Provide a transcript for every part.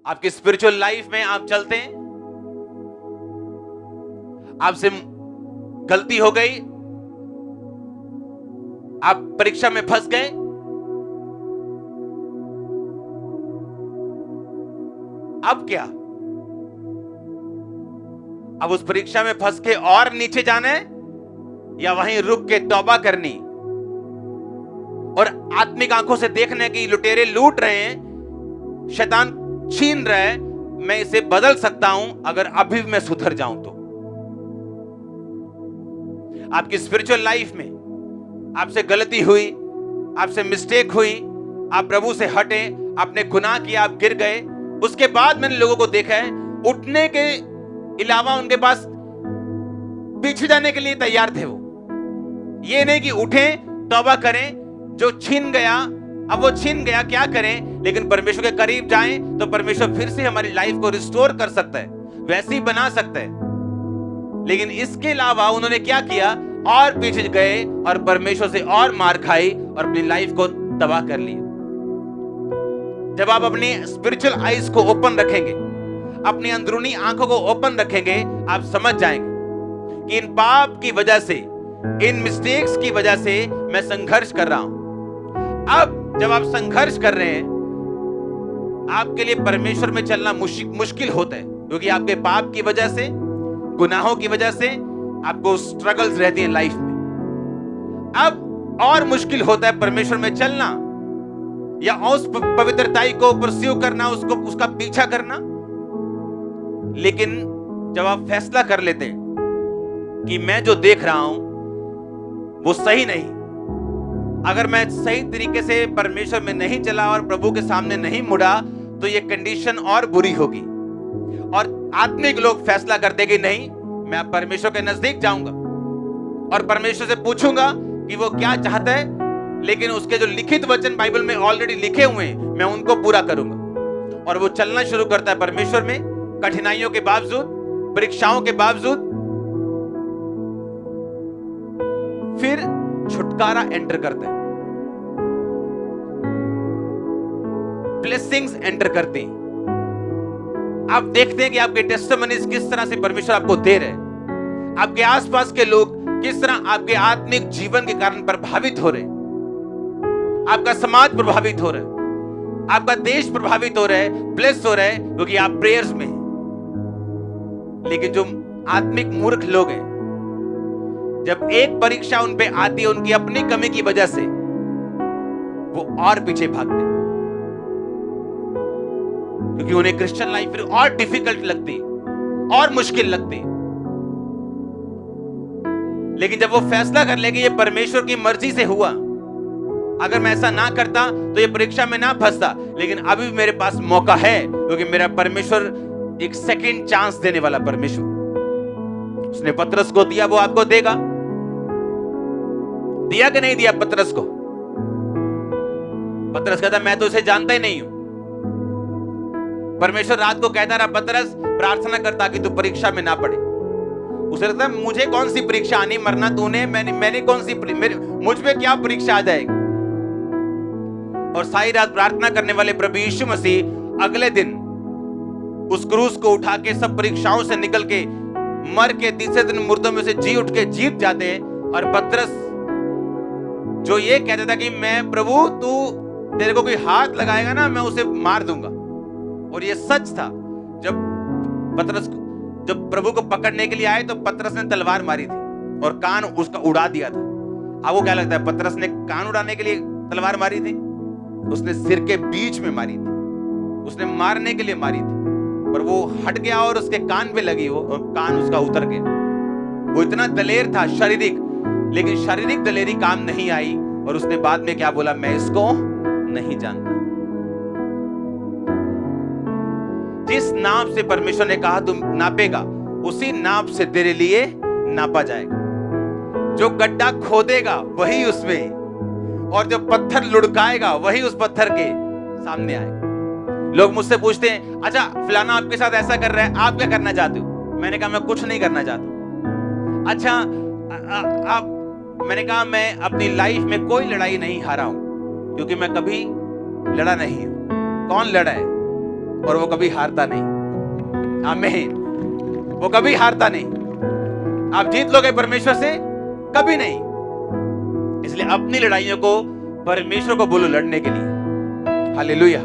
आपकी spiritual life में आप चलते हैं, आपसे गलती हो गई, आप परीक्षा में फंस गए, अब क्या? अब उस परीक्षा में फंस के और नीचे जाना है या वहीं रुक के तौबा करनी और आत्मिक आंखों से देखने की लुटेरे लूट रहे हैं, शैतान छीन रहा है, मैं इसे बदल सकता हूं अगर अभी मैं सुधर जाऊं तो। आपकी स्पिरिचुअल लाइफ में आपसे गलती हुई, आपसे मिस्टेक हुई, आप प्रभु से हटे, आपने गुनाह किया, आप गिर गए, उसके बाद मैंने लोगों को देखा है उठने के अलावा उनके पास पीछे जाने के लिए तैयार थे। वो ये नहीं कि उठें तौबा करें, जो छीन गया अब वो छीन गया, क्या करें, लेकिन परमेश्वर के करीब जाएं तो परमेश्वर फिर से हमारी लाइफ को रिस्टोर कर सकता है, वैसे ही बना सकता है। लेकिन इसके अलावा उन्होंने क्या किया, और पीछे गए और परमेश्वर से और मार खाई और अपनी लाइफ को तबाह कर ली। जब आप अपनी स्पिरिचुअल आईज को ओपन रखेंगे, अपनी अंदरूनी आंखों को ओपन रखेंगे, आप समझ जाएंगे कि इन पाप की वजह से, इन मिस्टेक्स की वजह से मैं संघर्ष कर रहा हूं। अब जब आप संघर्ष कर रहे हैं, आपके लिए परमेश्वर में चलना मुश्किल होता है, क्योंकि आपके पाप की वजह से, गुनाहों की वजह से आपको स्ट्रगल्स रहती हैं लाइफ में। अब और मुश्किल होता है परमेश्वर में चलना या उस पवित्रताई को परस्यू करना, उसका पीछा करना। लेकिन जब आप फैसला कर लेते हैं कि मैं जो देख रहा हूं वो सही नहीं, अगर मैं सही तरीके से परमेश्वर में नहीं चला और प्रभु के सामने नहीं मुड़ा तो ये कंडीशन और बुरी होगी। और आत्मिक लोग फैसला करते कि नहीं, मैं परमेश्वर के नजदीक जाऊंगा और परमेश्वर से पूछूंगा कि वो क्या चाहता है, लेकिन उसके जो लिखित वचन बाइबल में ऑलरेडी लिखे हुए हैं मैं उनको पूरा करूंगा। और वो चलना शुरू करता है परमेश्वर में, कठिनाइयों के बावजूद, परीक्षाओं के बावजूद, फिर छुटकारा एंटर करता है, ब्लेसिंग्स एंटर करते हैं। आप देखते हैं कि आपके टेस्टिमनीज किस तरह से परमेश्वर आपको दे रहे हैं, आपके आसपास के लोग किस तरह आपके आत्मिक जीवन के कारण प्रभावित हो रहे हैं, आपका समाज प्रभावित हो रहा है, आपका देश प्रभावित हो रहा है, ब्लेस हो रहा है, क्योंकि आप प्रेयर्स में हैं। लेकिन जो आत्मिक मूर्ख लोग हैं, जब एक परीक्षा उन पे आती है उनकी अपनी कमी की वजह से, वो और पीछे भागते हैं, क्योंकि उन्हें क्रिश्चियन लाइफ फिर और डिफिकल्ट लगती, और मुश्किल लगती। लेकिन जब वो फैसला कर ले कि ये परमेश्वर की मर्जी से हुआ, अगर मैं ऐसा ना करता तो ये परीक्षा में ना फंसता, लेकिन अभी मेरे पास मौका है, क्योंकि मेरा परमेश्वर एक सेकंड चांस देने वाला परमेश्वर। उसने पतरस को दिया, वो आपको देगा। दिया कि नहीं दिया पतरस को? पतरस कहता मैं तो उसे जानता ही नहीं हूं। परमेश्वर रात को कहता रहा, पतरस प्रार्थना करता कि तू परीक्षा में ना पड़े। उसे लगता मुझे कौन सी परीक्षा आनी, मरना तूने, मैंने कौन सी, मुझ पे क्या परीक्षा आ जाएगी। और सारी रात प्रार्थना करने वाले प्रभु यीशु मसीह अगले दिन उस क्रूस को उठा के सब परीक्षाओं से निकल के मर के तीसरे दिन मुर्दों में से जी उठ के जीत जाते हैं। और पतरस जो ये कहता था कि मैं प्रभु तू तेरे को कोई हाथ लगाएगा ना मैं उसे मार दूंगा, और ये सच था। जब प्रभु को पकड़ने के लिए आए तो पतरस ने तलवार मारी थी और कान उसका उड़ा दिया था। आपको क्या लगता है पतरस ने कान उड़ाने के लिए तलवार मारी थी? उसने सिर के बीच में मारी थी, उसने मारने के लिए मारी थी, पर वो हट गया और उसके कान पे लगी, वो कान उसका उतर गया। वो इतना दलेर था शारीरिक, लेकिन शारीरिक दलेरी काम नहीं आई, और उसने बाद में क्या बोला, मैं इसको नहीं जानता। जिस नाप से परमेश्वर ने कहा तुम नापेगा, उसी नाप से तेरे लिए नापा जाएगा। जो गड्ढा खोदेगा वही उसमें, और जो पत्थर लुढ़काएगा वही उस पत्थर के सामने आएगा। लोग मुझसे पूछते हैं, अच्छा फलाना आपके साथ ऐसा कर रहा है, आप क्या करना चाहते हो? मैंने कहा मैं कुछ नहीं करना चाहता। अच्छा आप, मैंने कहा मैं अपनी लाइफ में कोई लड़ाई नहीं हारा हूं, क्योंकि मैं कभी लड़ा नहीं हूं। कौन लड़ा है? और वो कभी हारता नहीं। आमीन। वो कभी हारता नहीं। आप जीत लोगे परमेश्वर से? कभी नहीं। इसलिए अपनी लड़ाइयों को परमेश्वर को बोलो लड़ने के लिए। हालेलुया।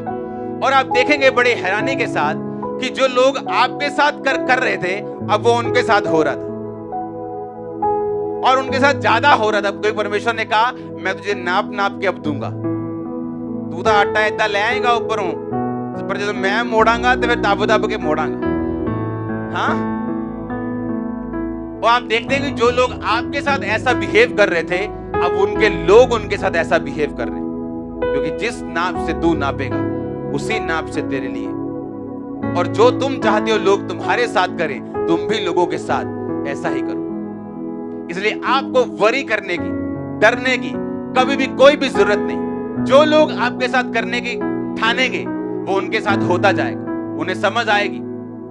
और आप देखेंगे बड़े हैरानी के साथ कि जो लोग आपके साथ कर रहे थे, अब वो उनके साथ हो रहा था, और उनके साथ ज्यादा हो रहा था। क्योंकि परमेश्वर ने कहा मैं तुझे नाप नाप के अब दूंगा। तू तो आटा इतना ले आएगा ऊपरों, पर जब मैं मोड़ांगा तो फिर दाब दाब के मोड़ांगा। हाँ, और आप देखते हैं कि जो लोग आपके साथ ऐसा बिहेव कर रहे थे, अब उनके लोग उनके साथ ऐसा बिहेव कर रहे हैं। क्योंकि जिस नाप से तू नापेगा उसी नाप से तेरे लिए, और जो तुम चाहते हो लोग तुम्हारे साथ करें, तुम भी लोगों के साथ ऐसा ही करो। इसलिए आपको वरी करने की, डरने की कभी भी कोई भी जरूरत नहीं। जो लोग आपके साथ करने की ठानेंगे वो उनके साथ होता जाएगा। उन्हें समझ आएगी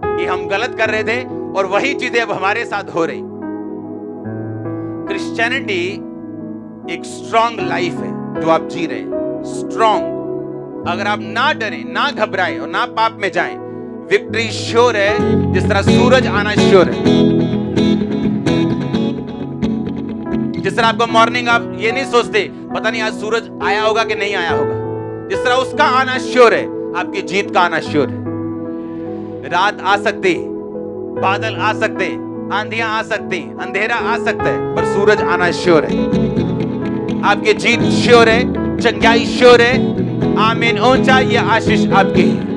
कि हम गलत कर रहे थे और वही चीजें अब हमारे साथ हो रही। क्रिश्चियनिटी एक स्ट्रॉन्ग लाइफ है जो आप जी रहे हैं। स्ट्रॉन्ग। अगर आप ना डरें, ना घबराएं और ना पाप में जाएं, विक्ट्री श्योर है। जिस तरह सूरज आना श्योर है, जिस तरह आपको मॉर्निंग आप ये नहीं सोचते पता नहीं आज सूरज आया होगा कि नहीं आया होगा, जिस तरह उसका आना श्योर है, आपकी जीत का आना श्योर है। रात आ सकती, बादल आ सकते, आंधियां आ सकती, अंधेरा आ सकता है, पर सूरज आना श्योर है। आपकी जीत श्योर है, चंगाई श्योर है। आमीन। ऊंचाई या आशीष आपकी है।